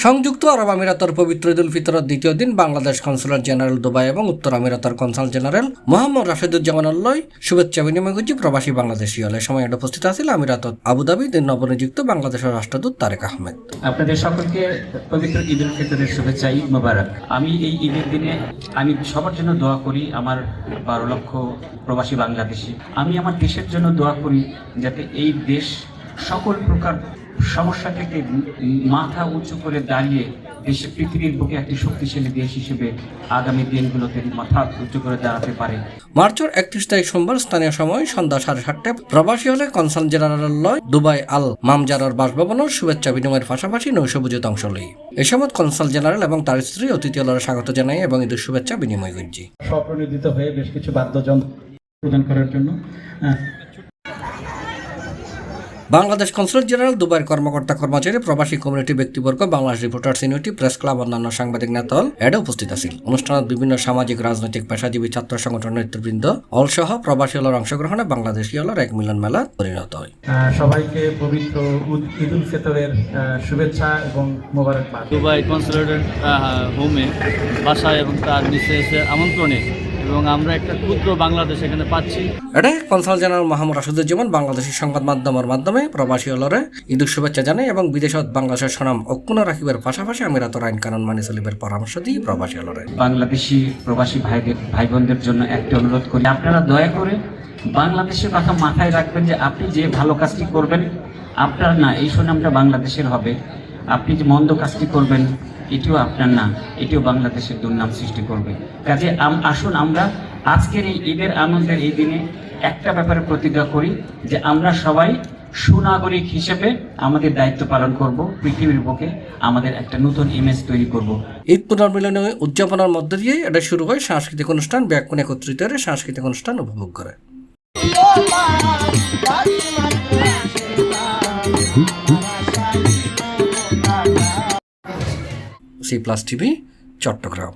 সংযুক্ত আরব আমিরাতের পবিত্র ঈদুল ফিতরের দ্বিতীয় দিন বাংলাদেশ কনসুলেট জেনারেল দুবাই এবং উত্তর আমিরাতের কনসাল জেনারেল মোহাম্মদ রাশেদুজ্জামানুল্লাহ শুভেচ্ছা বিনিময় করছি প্রবাসী বাংলাদেশী হলে সময় উপস্থিত আছিল আমিরাত আবুধাবি নবনিযুক্ত বাংলাদেশের রাষ্ট্রদূত তারেক আহমেদ। আপনাদের সকলকে পবিত্র ঈদুল ফিতরের শুভেচ্ছা, ঈদ মোবারক। আমি এই ঈদের দিনে আমি সবার জন্য দোয়া করি, আমার 12 লক্ষ প্রবাসী বাংলাদেশী। আমি আমার দেশের জন্য দোয়া করি যাতে এই দেশ সকল প্রকার সমস্যা থেকে মাথা উঁচু করে দাঁড়িয়ে দেশে পৃথিবীর বুকে একটি শক্তিশালী দেশ হিসেবে আগামী দিনগুলোতে মাথা উঁচু করে দাঁড়াতে পারে। মার্চের 31 তারিখ সোমবার স্থানীয় সময় সন্ধ্যা 7:30টায় প্রবাসী হলে কনসাল জেনারেল দুবাই আল মামজারার বাসভবনের শুভেচ্ছা বিনিময়ের পাশাপাশি নৈশভোজে অংশ লই। এ সময় কনসাল জেনারেল এবং তার স্ত্রী অতিথি হলের স্বাগত জানাই এবং ঈদের শুভেচ্ছা বিনিময় করছি। স্বপ্রণোদিত হয়ে বেশ কিছু বাদ্যযন্ত্র প্রদান করার জন্য বাংলাদেশ কনসুলেট জেনারেল দুবাইয়ের কর্মকর্তা কর্মচারী প্রবাসী কমিউনিটি ব্যক্তিবর্গ Bangladesh reporters unity press club অন্যান্য সাংবাদিক নেতাল এডে উপস্থিত আছিল। অনুষ্ঠানত বিভিন্ন সামাজিক রাজনৈতিক পেশাজীবী ছাত্র সংগঠনের নেতৃবৃন্দ অলসহ প্রবাসী হলের অংশগ্রহণে বাংলাদেশি হলের এক মিলন মেলা পরিণত হয়। সবাইকে পবিত্র ঈদুল ফিতরের শুভেচ্ছা এবং মোবারকবাদ। দুবাই কনসুলেটের হোমে বাসায় এবং তার মিসেস আমন্ত্রণে এবং আমরা একটা ক্ষুদ্র বাংলাদেশ এখানে পাচ্ছি। এটা কনসাল জেনারেল মোহাম্মদ রাশেদুজ্জামান বাংলাদেশি সংবাদ মাধ্যমের মাধ্যমে প্রবাসী হলরে ঈদের শুভেচ্ছা জানাই এবং বিদেশত বাংলাদেশের সুনাম অক্ষুণ্ণ রাখিবার পাশাপাশি আমিরাতের আইন কানুন মানি চলিবার পরামর্শ দিই প্রবাসী হলরে। বাংলাদেশি প্রবাসী ভাই বোনদের জন্য একটা অনুরোধ করি, আপনারা দয়া করে বাংলাদেশের কথা মাথায় রাখবেন যে আপনি যে ভালো কাজটি করবেন আপনার না, এই সুনামটা বাংলাদেশের হবে। আপনি যে মন্দ কাজটি করবেন এটিও আপনার না, এটিও বাংলাদেশের দুর্নাম সৃষ্টি করবে। কাজে আসুন আমরা আজকের এই ঈদের আনন্দের এই দিনে একটা ব্যাপারে প্রতিজ্ঞা করি যে আমরা সবাই সুনাগরিক হিসেবে আমাদের দায়িত্ব পালন করব, পৃথিবীর বুকে আমাদের একটা নতুন ইমেজ তৈরি করব। ঈদ পুনর্মিলনী উদযাপনের মধ্যে দিয়ে এটা শুরু হয় সাংস্কৃতিক অনুষ্ঠান। ব্যাকুণ একত্রিত হয়ে সাংস্কৃতিক অনুষ্ঠান উপভোগ করে। C+ TV Chittagong.